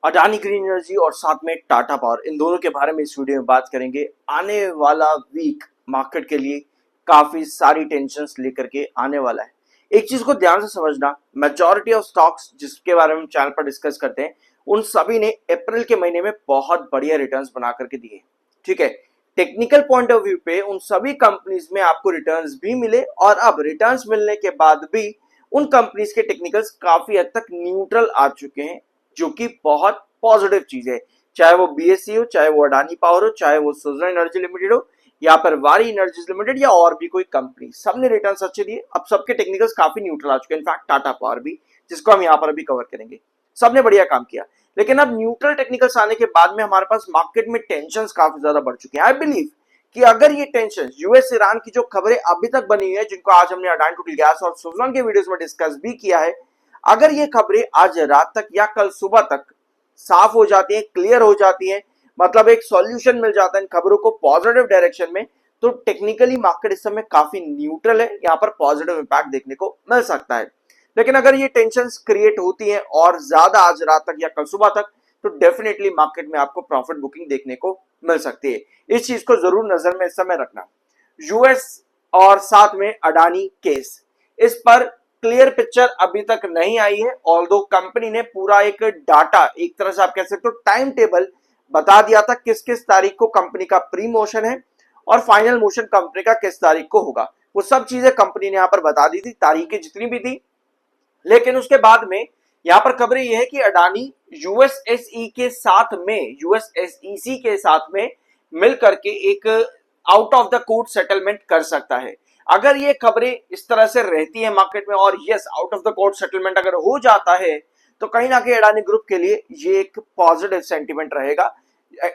Adani green energy और साथ में टाटा पावर, इन दोनों के बारे में इस वीडियो में बात करेंगे। आने वाला वीक मार्केट के लिए काफी सारी टेंशंस लेकर के आने वाला है। एक चीज को ध्यान से समझना, मेजॉरिटी ऑफ स्टॉक्स जिसके बारे में हम चैनल पर डिस्कस करते हैं उन सभी ने अप्रैल के महीने में बहुत बढ़िया रिटर्न्स बना करके दिए। ठीक है, टेक्निकल पॉइंट ऑफ व्यू पे उन सभी कंपनीज में आपको रिटर्न्स भी मिले और अब रिटर्न्स मिलने के बाद भी उन कंपनीज के टेक्निकल्स काफी हद तक न्यूट्रल आ चुके हैं, जो कि बहुत पॉजिटिव चीज है। चाहे वो बीएससी हो, चाहे वो अडानी पावर हो, चाहे वो सुजलॉन एनर्जी लिमिटेड हो या फिर वारी एनर्जीज लिमिटेड या और भी कोई कंपनी, सबने रिटर्न्स अच्छे दिए। अब सबके टेक्निकल्स काफी न्यूट्रल आ चुके हैं। इनफैक्ट टाटा पावर भी, जिसको हम यहाँ पर अभी कवर करेंगे, सबने बढ़िया काम किया। लेकिन अब न्यूट्रल टेक्निकल्स आने के बाद में हमारे पास मार्केट में टेंशन काफी ज्यादा बढ़ चुके हैं। आई बिलीव कि अगर ये टेंशन यूएस ईरान की जो खबरें अभी तक बनी हुई है, जिनको आज हमने अडानी टोटल गैस और सुजलॉन के वीडियोस में डिस्कस भी किया है, अगर ये खबरें आज रात तक या कल सुबह तक साफ हो जाती हैं, क्लियर हो जाती हैं, मतलब एक सॉल्यूशन मिल जाता है इन खबरों को पॉजिटिव डायरेक्शन में, तो टेक्निकली मार्केट इस समय काफी न्यूट्रल है। यहाँ पर पॉजिटिव इंपैक्ट देखने को मिल सकता है। लेकिन अगर ये टेंशन क्रिएट होती है और ज्यादा आज रात तक या कल सुबह तक, तो डेफिनेटली मार्केट में आपको प्रॉफिट बुकिंग देखने को मिल सकती है। इस चीज को जरूर नजर में इस समय रखना। यूएस और साथ में अडानी केस, इस पर क्लियर पिक्चर अभी तक नहीं आई है। ऑल्दो कंपनी ने पूरा एक डाटा, एक तरह से आप कह सकते हो टाइम टेबल बता दिया था किस किस तारीख को कंपनी का प्री मोशन है और फाइनल मोशन कंपनी का किस तारीख को होगा। वो सब चीजें कंपनी ने यहाँ पर बता दी थी, तारीखें जितनी भी थी। लेकिन उसके बाद में यहाँ पर खबरें यह है कि अडानी यूएसएसई के साथ में, यूएसएसईसी के साथ में मिल करके एक out of the court settlement कर सकता है। अगर ये खबरें इस तरह से रहती है मार्केट में और yes out of the court settlement अगर हो जाता है, तो कहीं ना कहीं अडानी ग्रुप के लिए ये एक पॉजिटिव सेंटीमेंट रहेगा,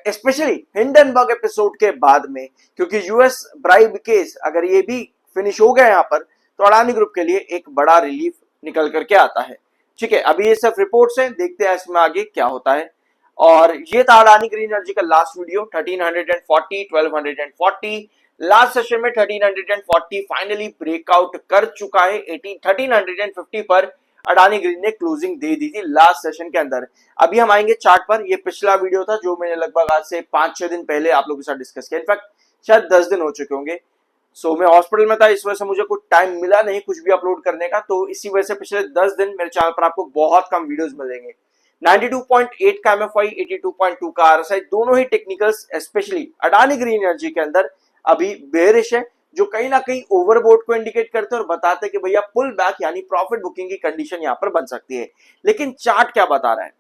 स्पेशली हिंडनबर्ग एपिसोड के बाद में। क्योंकि यूएस ब्राइब केस अगर ये भी फिनिश हो गया यहाँ पर, तो अडानी ग्रुप के लिए एक बड़ा रिलीफ निकल करके आता है। ठीक है, अभी ये सिर्फ रिपोर्ट्स हैं, देखते हैं इसमें आगे क्या होता है। और ये था अडानी ग्रीन एनर्जी का लास्ट वीडियो। 1340, 1240 लास्ट सेशन में 1340 फाइनली ब्रेकआउट कर चुका है। 1350 पर अडानी ग्रीन ने क्लोजिंग दे दी थी लास्ट सेशन के अंदर। अभी हम आएंगे चार्ट पर। ये पिछला वीडियो था जो मैंने लगभग आज से 5-6 दिन पहले आप लोगों के साथ डिस्कस किया। इनफैक्ट शायद 10 दिन हो चुके होंगे। सो मैं हॉस्पिटल में था, इस वजह से मुझे कुछ टाइम मिला नहीं कुछ भी अपलोड करने का, तो इसी वजह से पिछले 10 दिन मेरे चैनल पर आपको बहुत कम वीडियोस मिलेंगे। 92.8 का एमएफआई, 82.2 का आरएसआई, दोनों ही technicals specially Adani green energy के अंदर अभी बेरिश है, जो कहीं ना कहीं ओवरबोट को इंडिकेट करते हैं और बताते हैं कि भैया पुल बैक यानी प्रॉफिट बुकिंग की कंडीशन यहां पर बन सकती है। लेकिन चार्ट क्या बता रहा है,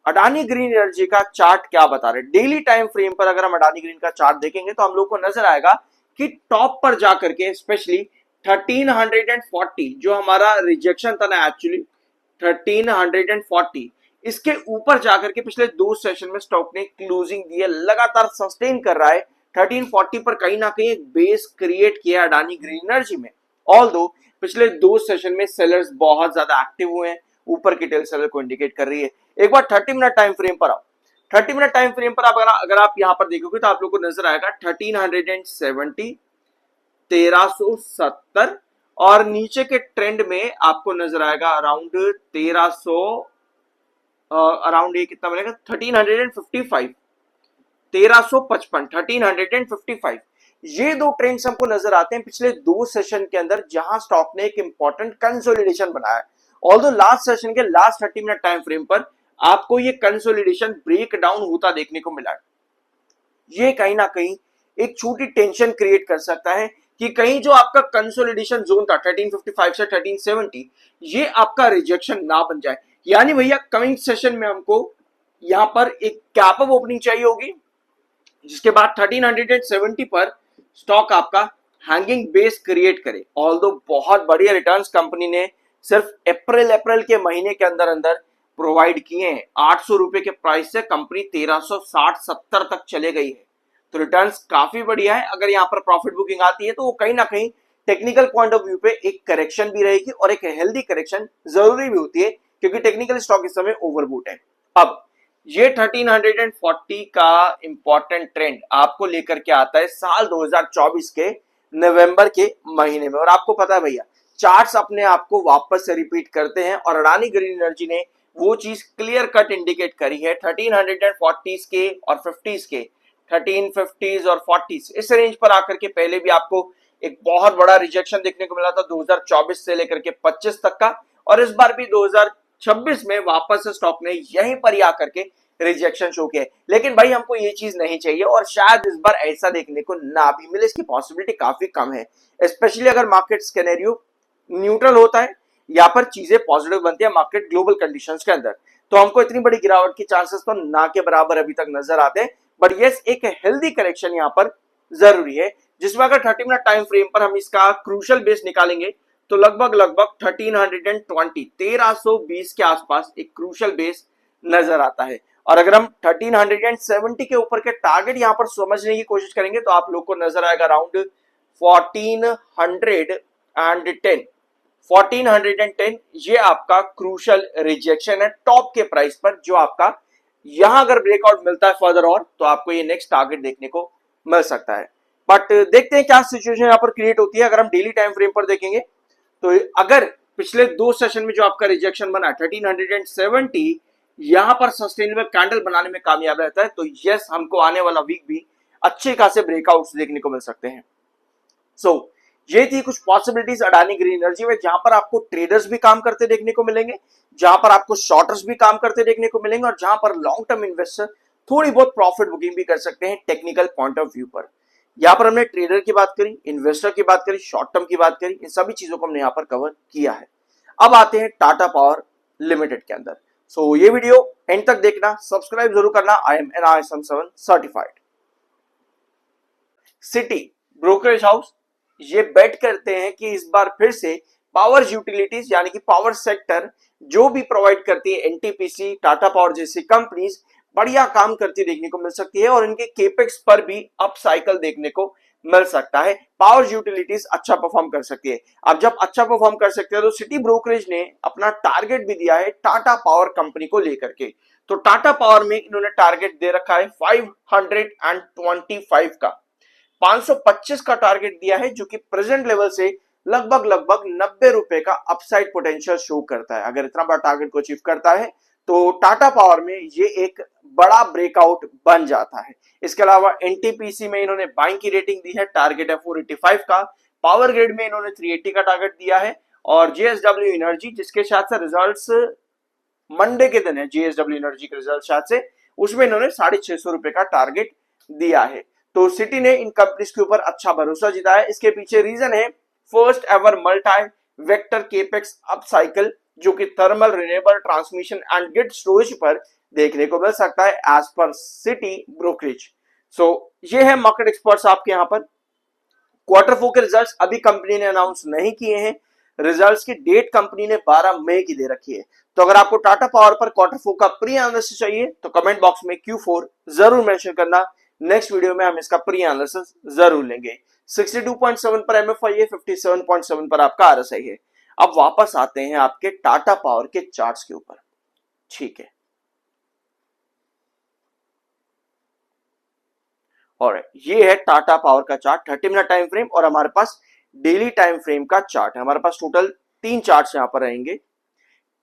अडानी ग्रीन एनर्जी का चार्ट क्या बता रहे हैं? डेली टाइम फ्रेम पर अगर हम अडानी ग्रीन का चार्ट देखेंगे तो हम लोग को नजर आएगा कि टॉप पर जाकर के स्पेशली 1340 जो हमारा रिजेक्शन था ना, एक्चुअली 1340, इसके ऊपर जाकर के पिछले 2 सेशन में स्टॉक ने क्लोजिंग दी है, लगातार सस्टेन कर रहा है 1340 पर। कहीं ना कहीं एक बेस क्रिएट किया अडानी ग्रीन एनर्जी में। ऑल्दो पिछले 2 सेशन में सेलर्स बहुत ज्यादा एक्टिव हुए हैं, ऊपर की टेल सेलर को इंडिकेट कर रही है। एक बार 30 मिनट टाइम फ्रेम पर आओ। 30 मिनट टाइम फ्रेम पर अगर आप यहां पर देखोगे तो आप लोग को नजर आएगा 1370, 1370 और नीचे के ट्रेंड में आपको नजर आएगा अराउंड 1300, अराउंड ये कितना बनेगा 1355, 1355, 1355। ये दो ट्रेंड्स हमको नजर आते हैं पिछले 2 सेशन के अंदर, जहां स्टॉक ने एक इंपॉर्टेंट कंसोलिडेशन बनाया। ऑल्दो लास्ट सेशन के लास्ट 30 मिनट टाइम फ्रेम पर आपको ये कंसोलिडेशन ब्रेक डाउन होता देखने को मिला। ये कहीं ना कहीं एक छोटी टेंशन क्रिएट कर सकता है कि कहीं जो आपका कंसोलिडेशन जोन था 1355 से 1370, ये आपका रिजेक्शन ना बन जाए। यानी भैया कमिंग सेशन में हमको यहां पर एक कैप अप ओपनिंग चाहिए होगी, जिसके बाद 1370 पर स्टॉक आपका हैंगिंग बेस क्रिएट करे। ऑल्दो बहुत बढ़िया रिटर्न्स कंपनी ने सिर्फ अप्रैल के महीने के अंदर अंदर प्रोवाइड किए हैं। 800 रुपए के प्राइस से कंपनी 1360-70 तक चले गई है, तो रिटर्न्स काफी बढ़िया है। अगर यहाँ पर प्रॉफिट बुकिंग आती है तो वो कहीं ना कहीं टेक्निकल पॉइंट ऑफ व्यू पे एक करेक्शन भी रहेगी और एक हेल्दी करेक्शन जरूरी भी होती है, क्योंकि टेक्निकल स्टॉक इस समय ओवरबूट है। अब ये 1340 का इंपॉर्टेंट ट्रेंड आपको लेकर के आता है साल 2024 के नवंबर के महीने में। और आपको पता है भैया चार्ट्स अपने आप को वापस से रिपीट करते हैं और अडानी ग्रीन एनर्जी ने वो चीज क्लियर कट इंडिकेट करी है 1340 के और 50 के, 1350 और 40 इस रेंज पर आकर के पहले भी आपको एक बहुत बड़ा रिजेक्शन देखने को मिला था 2024 से लेकर के 25 तक का, और इस बार भी 2026 में वापस से स्टॉक ने यहीं पर ही आकर के रिजेक्शन शो किया। लेकिन भाई हमको ये चीज नहीं चाहिए और शायद इस बार ऐसा देखने को ना भी मिले, इसकी पॉसिबिलिटी काफी कम है, स्पेशली अगर मार्केट स्केनेरियो न्यूट्रल होता है, यहाँ पर चीजें पॉजिटिव बनती है मार्केट ग्लोबल कंडीशंस के अंदर, तो हमको इतनी बड़ी गिरावट की चांसेस तो ना के बराबर अभी तक नजर आते हैं। बट यस, एक हेल्दी करेक्शन यहाँ पर जरूरी है, जिसमें अगर 30 मिनट टाइम फ्रेम पर हम इसका क्रूशल बेस निकालेंगे तो लगभग 1320 1320 के आसपास एक क्रूशल बेस नजर आता है। और अगर हम 1370 के ऊपर के टारगेट यहां पर समझने की कोशिश करेंगे तो आप लोग को नजर आएगा अराउंड 1410 ये आपका क्रूशल रिजेक्शन है टॉप के प्राइस पर, जो आपका यहां अगर ब्रेकआउट मिलता है फर्दर और तो आपको ये नेक्स्ट टारगेट देखने को मिल सकता है। बट देखते हैं क्या सिचुएशन यहां पर क्रिएट होती है। अगर हम डेली टाइम फ्रेम पर देखेंगे तो अगर पिछले 2 सेशन में जो आपका रिजेक्शन बना 1370 यहां पर सस्टेनेबल कैंडल बनाने में कामयाब रहता है तो यस, हमको आने वाला वीक भी अच्छे खासे ब्रेकआउट्स देखने को मिल सकते हैं। सो ये थी कुछ पॉसिबिलिटीज अडानी ग्रीन एनर्जी में, जहां पर आपको ट्रेडर्स भी काम करते देखने को मिलेंगे, जहां पर आपको शॉर्टर्स भी काम करते देखने को मिलेंगे, और जहां पर लॉन्ग टर्म इन्वेस्टर थोड़ी बहुत प्रॉफिट बुकिंग भी कर सकते हैं टेक्निकल पॉइंट ऑफ व्यू पर। यहाँ पर हमने ट्रेडर की बात करी, इन्वेस्टर की बात करी, शॉर्ट टर्म की बात करी, इन सभी चीजों को हमने यहाँ पर कवर किया है। अब आते हैं टाटा पावर लिमिटेड के अंदर। सो ये वीडियो एंड तक देखना, सब्सक्राइब जरूर करना। I am NISM 7 certified. City brokerage house ये बेट करते हैं कि इस बार फिर से पावर यूटिलिटीज यानी कि पावर सेक्टर जो भी प्रोवाइड करती है NTPC, टाटा पावर जैसी कंपनीज बढ़िया काम करती देखने को मिल सकती है और इनके केपेक्स पर भी अप साइकिल देखने को मिल सकता है। पावर यूटिलिटीज अच्छा परफॉर्म कर सकती है। अब जब अच्छा परफॉर्म कर सकते हैं तो सिटी ब्रोकरेज ने अपना टारगेट भी दिया है टाटा पावर कंपनी को लेकर के। तो टाटा पावर में इन्होंने टारगेट दे रखा है 525 का, 525 का टारगेट दिया है, जो कि प्रेजेंट लेवल से लगभग 90 रुपए का अपसाइड पोटेंशियल शो करता है। अगर इतना बड़ा टारगेट को अचीव करता है तो टाटा पावर में ये एक बड़ा ब्रेकआउट बन जाता है। इसके अलावा NTPC में इन्होंने बाइंग की रेटिंग दी है, टारगेट है 485 का। पावर ग्रिड में इन्होंने 380 का टारगेट दिया है, और JSW एनर्जी जिसके शायद से रिजल्ट्स मंडे के दिन है, JSW एनर्जी के रिजल्ट शायद से, उसमें इन्होंने 650 रुपए का टारगेट दिया है। तो सिटी ने इन कंपनीज के ऊपर अच्छा भरोसा जिताया है। इसके पीछे रीजन है first ever multi vector capex up cycle, जो कि thermal renewable transmission and grid storage पर देखने को मिल सकता है एज पर सिटी ब्रोकरेज। सो ये है मार्केट एक्सपर्ट्स आपके यहाँ पर। क्वार्टर 4 के रिजल्ट्स अभी कंपनी ने अनाउंस नहीं किए हैं, रिजल्ट्स की डेट कंपनी ने 12 मई की दे रखी है। तो अगर आपको टाटा पावर पर क्वार्टर 4 का प्री एनालिसिस चाहिए तो कमेंट बॉक्स में Q4 जरूर मेंशन करना। नेक्स्ट वीडियो में हम इसका प्री एनालिसिस जरूर लेंगे। 62.7 पर MFI है, 57.7 पर आपका RSI है। अब वापस आते हैं आपके टाटा पावर के चार्ट्स के ऊपर। ठीक है, और ये है टाटा पावर का चार्ट 30 मिनट टाइम फ्रेम, और हमारे पास डेली टाइम फ्रेम का चार्ट है। हमारे पास टोटल 3 चार्ट्स यहां पर रहेंगे।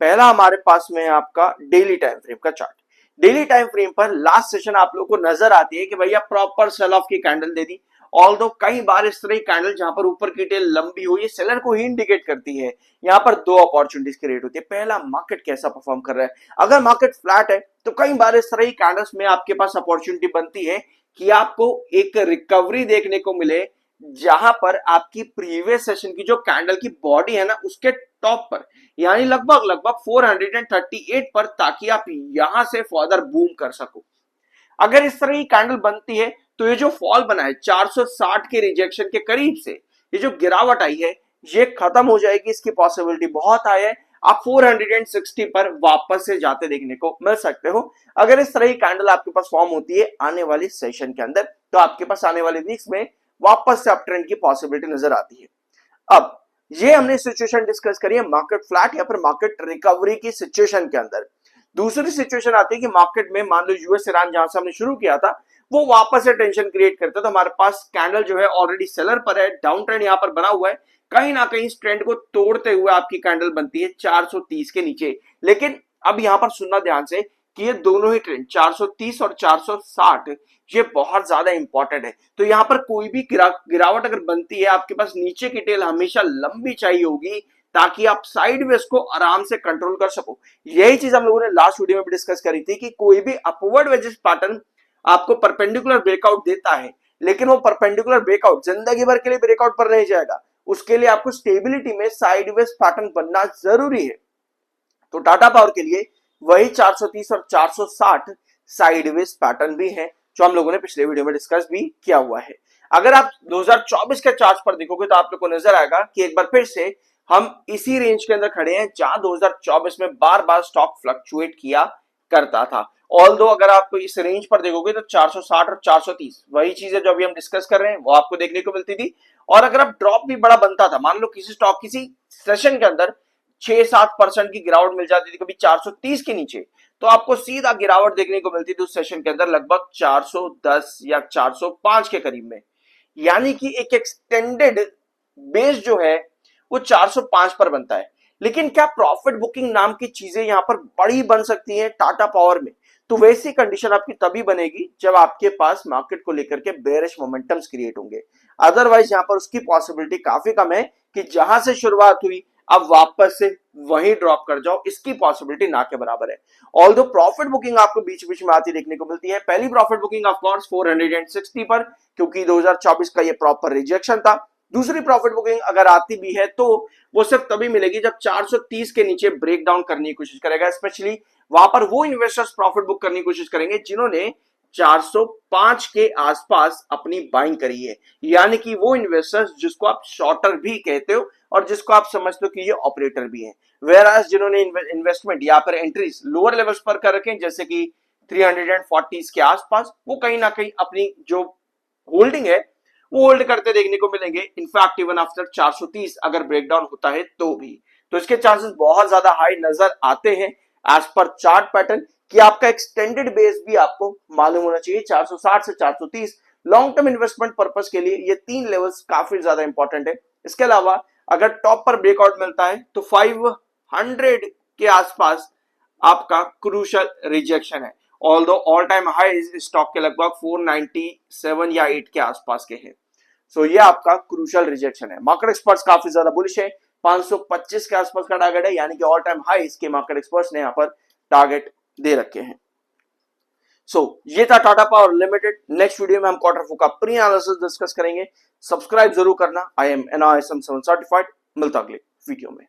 पहला हमारे पास में है आपका डेली टाइम फ्रेम का चार्ट। डेली टाइम फ्रेम पर लास्ट सेशन आप लोगों को नजर आती है कि भैया प्रॉपर सेल ऑफ की कैंडल दे दी, ऑल्दो कई बार इस तरह की कैंडल जहां पर ऊपर की टेल लंबी हो, ये सेलर को ही इंडिकेट करती है। यहाँ पर 2 अपॉर्चुनिटीज क्रिएट होती है। पहला, मार्केट कैसा परफॉर्म कर रहा है। अगर मार्केट फ्लैट है तो कई बार इस तरह की कैंडल्स में आपके पास अपॉर्चुनिटी बनती है कि आपको एक रिकवरी देखने को मिले, जहां पर आपकी प्रीवियस सेशन की जो कैंडल की बॉडी है ना उसके टॉप पर, यानी लगभग 438 पर, ताकि आप यहां से फर्दर बूम कर सको। अगर इस तरह की कैंडल बनती है तो ये जो फॉल बना है 460 के रिजेक्शन के करीब से, ये जो गिरावट आई है ये खत्म हो जाएगी। इसकी पॉसिबिलिटी बहुत हाई है, आप 460 पर वापस से जाते देखने को मिल सकते हो। अगर इस तरह की कैंडल आपके पास फॉर्म होती है आने वाली सेशन के अंदर, तो आपके पास आने वाले वीक्स में वापस से अप ट्रेंड की पॉसिबिलिटी नजर आती है। अब ये हमने सिचुएशन डिस्कस करी है मार्केट फ्लैट या फिर मार्केट रिकवरी की सिचुएशन के अंदर। दूसरी सिचुएशन आती है कि मार्केट में मान लो यूएस ईरान जहां से हमने शुरू किया था वो वापस से टेंशन क्रिएट करता है, तो हमारे पास कैंडल जो है ऑलरेडी सेलर पर है, डाउन ट्रेंड यहां पर बना हुआ है, कहीं ना कहीं इस ट्रेंड को तोड़ते हुए आपकी कैंडल बनती है 430 के नीचे। लेकिन अब यहाँ पर सुनना ध्यान से कि ये दोनों ही ट्रेंड 430 और 460 ये बहुत ज्यादा इंपॉर्टेंट है। तो यहाँ पर कोई भी गिरावट अगर बनती है, आपके पास नीचे की टेल हमेशा लंबी चाहिए होगी ताकि आप साइडवेज को आराम से कंट्रोल कर सको। यही चीज हम लोगों ने लास्ट वीडियो में भी डिस्कस करी थी कि कोई भी अपवर्ड वेजेस पैटर्न आपको परपेंडिकुलर ब्रेकआउट देता है, लेकिन वो परपेंडिकुलर ब्रेकआउट जिंदगी भर के लिए ब्रेकआउट पर नहीं जाएगा। उसके लिए आपको स्टेबिलिटी में साइडवेज पैटर्न बनना जरूरी है। तो टाटा पावर के लिए वही 430 और 460 साइडवेज पैटर्न भी है, जो हम लोगों ने पिछले वीडियो में डिस्कस भी किया हुआ है। अगर आप 2024 के चार्ट पर देखोगे तो आप लोग को नजर आएगा कि एक बार फिर से हम इसी रेंज के अंदर खड़े हैं जहां 2024 में बार बार स्टॉक फ्लक्चुएट किया करता था। ऑल्दो अगर आप इस रेंज पर देखोगे तो 460 और 430 वही चीज है जो अभी हम डिस्कस कर रहे हैं, वो आपको देखने को मिलती थी। और अगर आप ड्रॉप भी बड़ा बनता था, मान लो किसी स्टॉक किसी सेशन के अंदर 6-7% की गिरावट मिल जाती थी कभी 430 के नीचे, तो आपको सीधा गिरावट देखने को मिलती थी उस सेशन के अंदर लगभग 410 या 405 के करीब में। यानी कि एक एक्सटेंडेड बेस जो है वो 405 पर बनता है। लेकिन क्या प्रॉफिट बुकिंग नाम की चीजें यहां पर बड़ी बन सकती हैं टाटा पावर में? तो वैसी कंडीशन आपकी तभी बनेगी जब आपके पास मार्केट को लेकर के बेयरिश मोमेंटम्स क्रिएट होंगे। अदरवाइज यहां पर उसकी पॉसिबिलिटी काफी कम है कि जहां से शुरुआत हुई अब वापस से वहीं ड्रॉप कर जाओ, इसकी पॉसिबिलिटी ना के बराबर है। ऑल्दो प्रॉफिट बुकिंग आपको बीच बीच में आती देखने को मिलती है। पहली प्रॉफिट बुकिंग ऑफ कोर्स 460 पर, क्योंकि 2024 का ये प्रॉपर रिजेक्शन था। दूसरी प्रॉफिट बुकिंग अगर आती भी है तो वो सिर्फ तभी मिलेगी जब 430 के नीचे ब्रेक डाउन करने की कोशिश करेगा। स्पेशली वहां पर वो इन्वेस्टर्स प्रॉफिट बुक करने की कोशिश करेंगे जिन्होंने 405 के आसपास अपनी बाइंग करी है, यानी कि वो इन्वेस्टर्स जिसको आप शॉर्टर भी कहते हो और जिसको आप समझते हो कि ये ऑपरेटर भी है। वेराज जिन्होंने इन्वेस्टमेंट या फिर एंट्रीज लोअर लेवल्स पर कर रखे हैं जैसे कि 340 के आसपास, वो कहीं ना कहीं अपनी जो होल्डिंग है वो होल्ड करते देखने को मिलेंगे। इनफैक्ट इवन आफ्टर 430 अगर ब्रेकडाउन होता है तो भी, तो इसके चांसेस बहुत ज्यादा हाई नजर आते हैं एज पर चार्ट पैटर्न। कि आपका एक्सटेंडेड बेस भी आपको मालूम होना चाहिए 460 से 430 लॉन्ग टर्म इन्वेस्टमेंट पर्पस के लिए ये तीन लेवल्स काफी ज्यादा इंपॉर्टेंट है। इसके अलावा अगर टॉप पर ब्रेकआउट मिलता है तो 500 के आसपास आपका क्रूशल रिजेक्शन है। Although all time high stock के लगभग 497 या 8 के आसपास के हैं। सो ये आपका क्रूशल रिजेक्शन है। मार्केट एक्सपर्ट्स काफी ज्यादा बुलिश है, 525 के आसपास का टारगेट है, यानी कि ऑल टाइम हाई इसके मार्केट एक्सपर्ट्स ने यहां पर टारगेट दे रखे हैं। ये था Tata power limited. Next video में हम क्वार्टर 4 का प्री एनालिसिस डिस्कस करेंगे। सब्सक्राइब जरूर करना। I am NISM 7 certified. मिलता अगले वीडियो में।